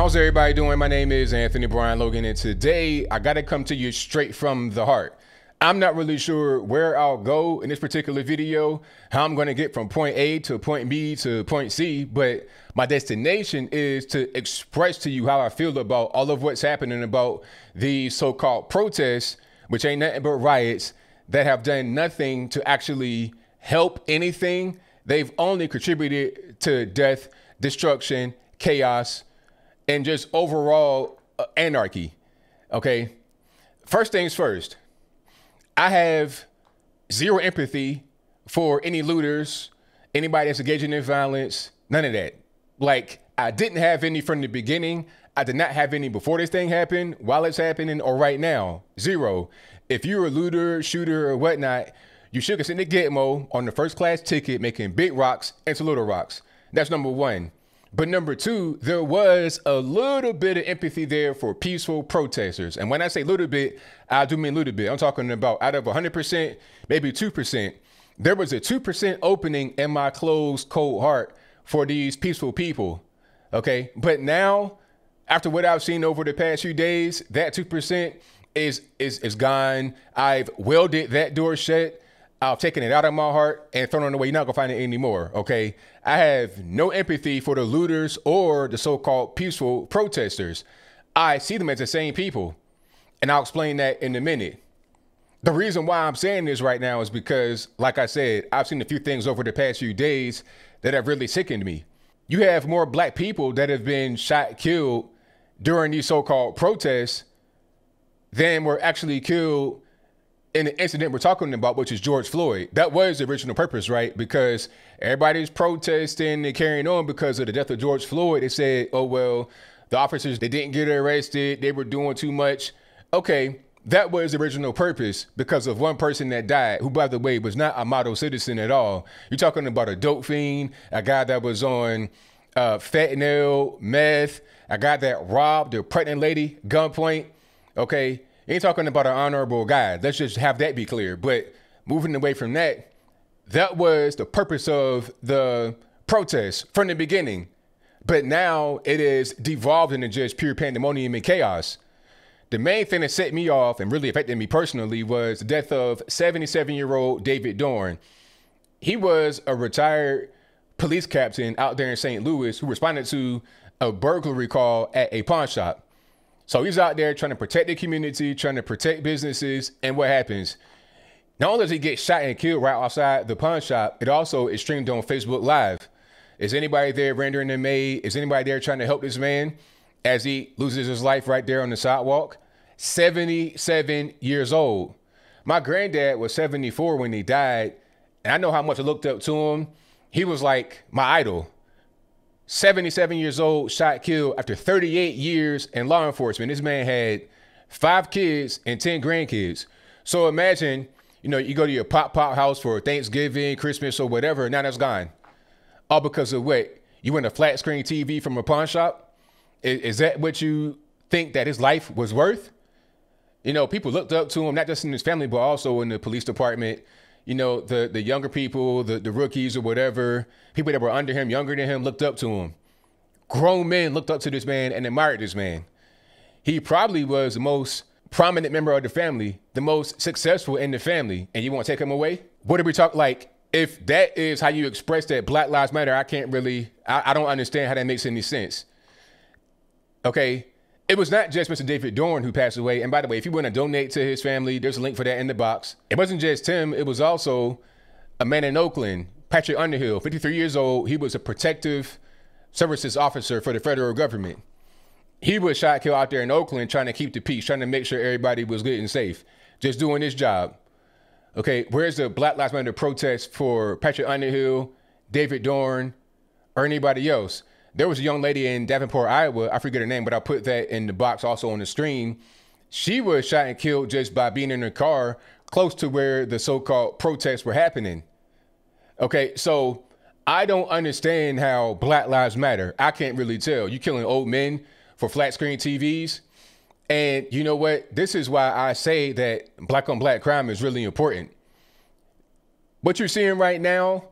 How's everybody doing? My name is Anthony Brian Logan, and today I got to come to you straight from the heart. I'm not really sure where I'll go in this particular video, how I'm going to get from point A to point B to point C, but my destination is to express to you how I feel about all of what's happening about these so-called protests, which ain't nothing but riots that have done nothing to actually help anything. They've only contributed to death, destruction, chaos, and just overall anarchy. Okay. First things first, I have zero empathy for any looters, anybody that's engaging in violence, none of that. Like, I didn't have any from the beginning. I did not have any before this thing happened, while it's happening, or right now. Zero. If you're a looter, shooter, or whatnot, you should consider Gitmo on the first class ticket, making big rocks into little rocks. That's number one. But number two, there was a little bit of empathy there for peaceful protesters. And when I say little bit, I do mean little bit. I'm talking about out of 100%, maybe 2%. There was a 2% opening in my closed, cold heart for these peaceful people. Okay. But now, after what I've seen over the past few days, that 2% is gone. I've welded that door shut. I've taken it out of my heart and thrown it away. You're not gonna find it anymore, okay? I have no empathy for the looters or the so-called peaceful protesters. I see them as the same people, and I'll explain that in a minute. The reason why I'm saying this right now is because, like I said, I've seen a few things over the past few days that have really sickened me. You have more black people that have been shot, killed during these so-called protests than were actually killed in the incident we're talking about, which is George Floyd. That was the original purpose, right? Because everybody's protesting and carrying on because of the death of George Floyd. They said, oh, well, the officers, they didn't get arrested. They were doing too much. Okay, that was the original purpose because of one person that died, who, by the way, was not a model citizen at all. You're talking about a dope fiend, a guy that was on fentanyl, meth, a guy that robbed a pregnant lady, gunpoint, okay? Ain't talking about an honorable guy. Let's just have that be clear. But moving away from that, that was the purpose of the protest from the beginning. But now it is devolved into just pure pandemonium and chaos. The main thing that set me off and really affected me personally was the death of 77-year-old David Dorn. He was a retired police captain out there in St. Louis who responded to a burglary call at a pawn shop. So he's out there trying to protect the community, trying to protect businesses. And what happens? Not only does he get shot and killed right outside the pawn shop, it also is streamed on Facebook Live. Is anybody there rendering him aid? Is anybody there trying to help this man as he loses his life right there on the sidewalk? 77 years old. My granddad was 74 when he died. And I know how much I looked up to him. He was like my idol. 77 years old, shot, killed after 38 years in law enforcement. This man had 5 kids and 10 grandkids. So imagine, you go to your pop house for Thanksgiving, Christmas, or whatever, now that's gone. All because of what? You win a flat screen TV from a pawn shop? Is that what you think that his life was worth? People looked up to him, not just in his family, but also in the police department. The younger people, the rookies or whatever, people that were under him, younger than him, looked up to him. Grown men looked up to this man and admired this man. He probably was the most prominent member of the family, the most successful in the family, and you want to take him away? What did we talk like? If that is how you express that Black Lives Matter, I don't understand how that makes any sense. Okay. It was not just Mr. David Dorn who passed away. And by the way, if you want to donate to his family, there's a link for that in the box. It wasn't just him. It was also a man in Oakland, Patrick Underhill, 53 years old. He was a protective services officer for the federal government. He was shot, killed out there in Oakland, trying to keep the peace, trying to make sure everybody was good and safe, just doing his job. Okay, where's the Black Lives Matter protest for Patrick Underhill, David Dorn, or anybody else? There was a young lady in Davenport, Iowa. I forget her name, but I'll put that in the box also on the screen. She was shot and killed just by being in her car close to where the so-called protests were happening. Okay, so I don't understand how Black Lives Matter. I can't really tell. You killing old men for flat screen TVs. And you know what? This is why I say that black on black crime is really important. What you're seeing right now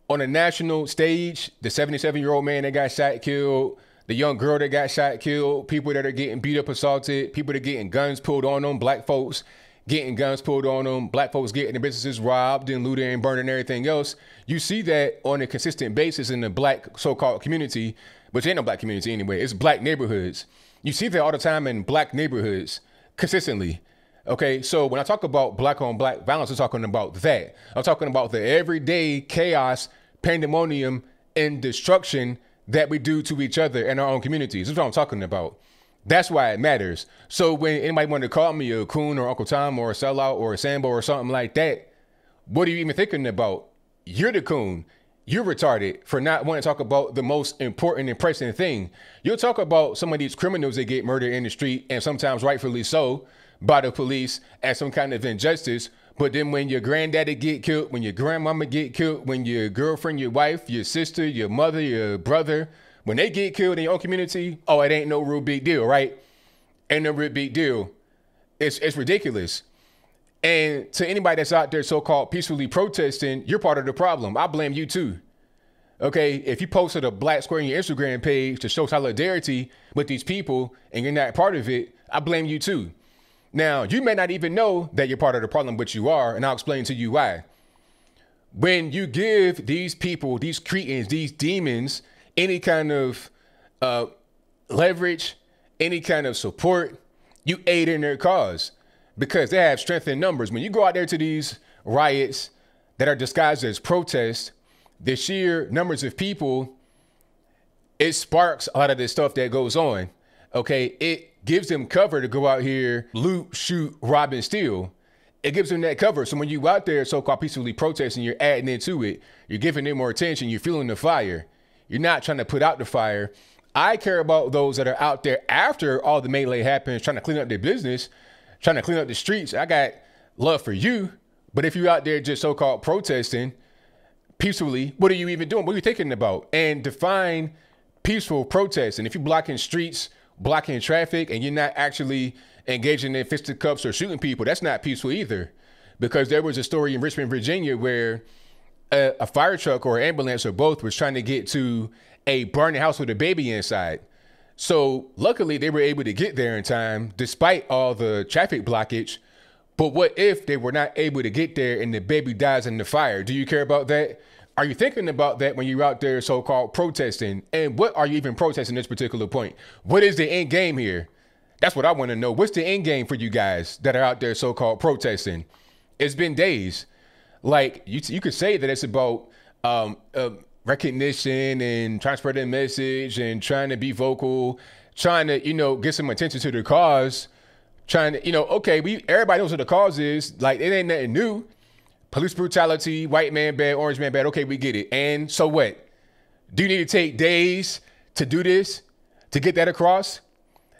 on a national stage, the 77-year-old man that got shot, killed, the young girl that got shot, killed, people that are getting beat up, assaulted, people that are getting guns pulled on them, black folks getting guns pulled on them, black folks getting their businesses robbed and looted and burned and everything else. You see that on a consistent basis in the black so-called community, which ain't no black community anyway. It's black neighborhoods. You see that all the time in black neighborhoods consistently. Okay, so when I talk about black on black violence, I'm talking about that. I'm talking about the everyday chaos, pandemonium, and destruction that we do to each other in our own communities. That's what I'm talking about. That's why it matters. So when anybody wanted to call me a coon or Uncle Tom or a sellout or a Sambo or something like that, what are you even thinking about? You're the coon. You're retarded for not wanting to talk about the most important and pressing thing. You'll talk about some of these criminals that get murdered in the street, and sometimes rightfully so, by the police as some kind of injustice. But then when your granddaddy get killed, when your grandmama get killed, when your girlfriend, your wife, your sister, your mother, your brother, when they get killed in your own community, oh, it ain't no real big deal, right? Ain't no real big deal. It's ridiculous. And to anybody that's out there so-called peacefully protesting, you're part of the problem. I blame you too. Okay, if you posted a black square on your Instagram page to show solidarity with these people and you're not part of it, I blame you too. Now, you may not even know that you're part of the problem, but you are, and I'll explain to you why. When you give these people, these cretins, these demons, any kind of leverage, any kind of support, you aid in their cause because they have strength in numbers. When you go out there to these riots that are disguised as protests, the sheer numbers of people, it sparks a lot of this stuff that goes on. Okay, it gives them cover to go out here, loot, shoot, rob, and steal. It gives them that cover. So when you out there so-called peacefully protesting, you're adding into it. You're giving them more attention. You're feeling the fire. You're not trying to put out the fire. I care about those that are out there after all the melee happens, trying to clean up their business, trying to clean up the streets. I got love for you. But if you're out there just so-called protesting peacefully, what are you even doing? What are you thinking about? And define peaceful protesting. If you're blocking streets, blocking traffic, and you're not actually engaging in fisticuffs or shooting people, that's not peaceful either. Because there was a story in Richmond, Virginia, where a fire truck or ambulance or both was trying to get to a burning house with a baby inside. So luckily they were able to get there in time despite all the traffic blockage. But what if they were not able to get there and the baby dies in the fire? Do you care about that? Are you thinking about that when you're out there so-called protesting? And what are you even protesting at this particular point? What is the end game here? That's what I want to know. What's the end game for you guys that are out there so-called protesting? It's been days. Like you could say that it's about recognition and trying to spread a message and trying to be vocal, trying to, get some attention to the cause, trying to, okay, everybody knows what the cause is. Like, it ain't nothing new. Police brutality, white man bad, orange man bad. Okay, we get it. And so what? Do you need to take days to do this, to get that across?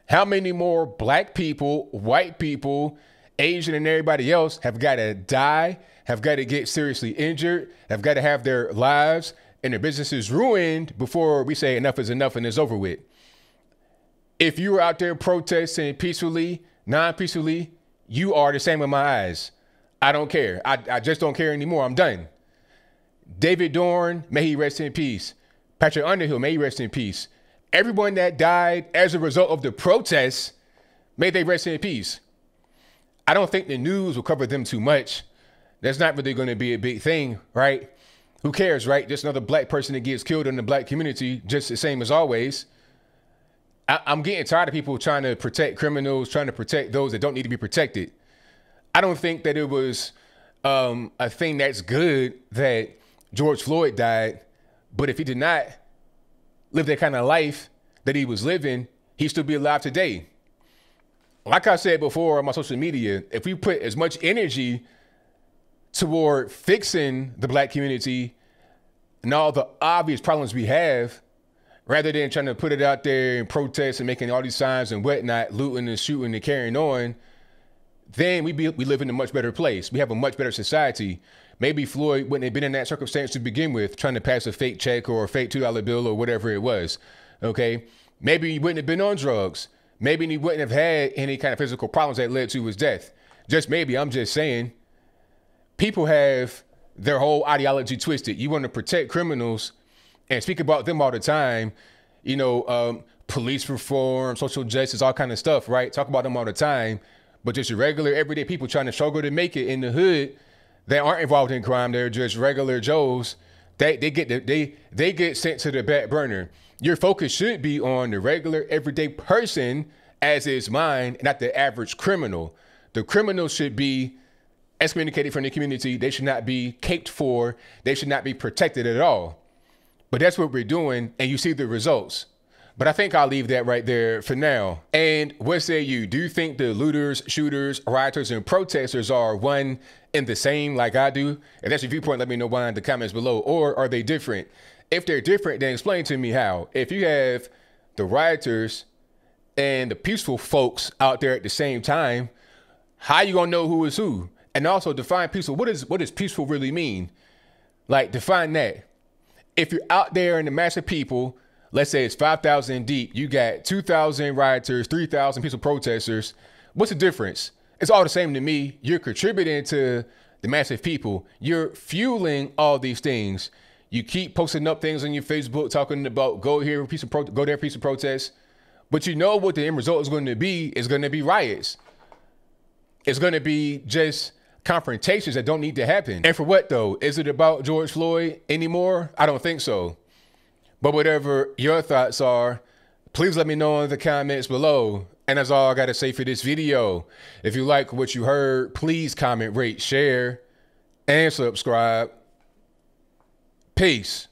How many more black people, white people, Asian and everybody else have got to die, have got to get seriously injured, have got to have their lives and their businesses ruined before we say enough is enough and it's over with? If you were out there protesting peacefully, non-peacefully, you are the same in my eyes. I don't care. I just don't care anymore. I'm done. David Dorn, may he rest in peace. Patrick Underhill, may he rest in peace. Everyone that died as a result of the protests, may they rest in peace. I don't think the news will cover them too much. That's not really going to be a big thing, right? Who cares, right? Just another black person that gets killed in the black community, just the same as always. I'm getting tired of people trying to protect criminals, trying to protect those that don't need to be protected. I don't think that it was a thing that's good that George Floyd died, but if he did not live that kind of life that he was living, he'd still be alive today. Like I said before on my social media, if we put as much energy toward fixing the black community and all the obvious problems we have, rather than trying to put it out there and protest and making all these signs and whatnot, looting and shooting and carrying on, then we live in a much better place. We have a much better society. Maybe Floyd wouldn't have been in that circumstance to begin with, trying to pass a fake check or a fake $2 bill or whatever it was. Okay. Maybe he wouldn't have been on drugs. Maybe he wouldn't have had any kind of physical problems that led to his death. Just maybe. I'm just saying. People have their whole ideology twisted. You want to protect criminals and speak about them all the time, police reform, social justice, all kind of stuff, right? Talk about them all the time. But just your regular everyday people trying to struggle to make it in the hood that aren't involved in crime, they're just regular Joes. They get sent to the back burner. Your focus should be on the regular everyday person as is mine, not the average criminal. The criminal should be excommunicated from the community. They should not be caped for. They should not be protected at all. But that's what we're doing, and you see the results. But I think I'll leave that right there for now. And what say you? Do you think the looters, shooters, rioters, and protesters are one and the same like I do? If that's your viewpoint, let me know why in the comments below. Or are they different? If they're different, then explain to me how. If you have the rioters and the peaceful folks out there at the same time, how you gonna know who is who? And also define peaceful. What does peaceful really mean? Like, define that. If you're out there in the mass of people, let's say it's 5,000 deep, you got 2,000 rioters, 3,000 peaceful protesters. What's the difference? It's all the same to me. You're contributing to the massive people. You're fueling all these things. You keep posting up things on your Facebook talking about go here, go there, peaceful protest. But you know what the end result is going to be? It's going to be riots. It's going to be just confrontations that don't need to happen. And for what though? Is it about George Floyd anymore? I don't think so. But whatever your thoughts are, please let me know in the comments below. And that's all I got to say for this video. If you like what you heard, please comment, rate, share, and subscribe. Peace.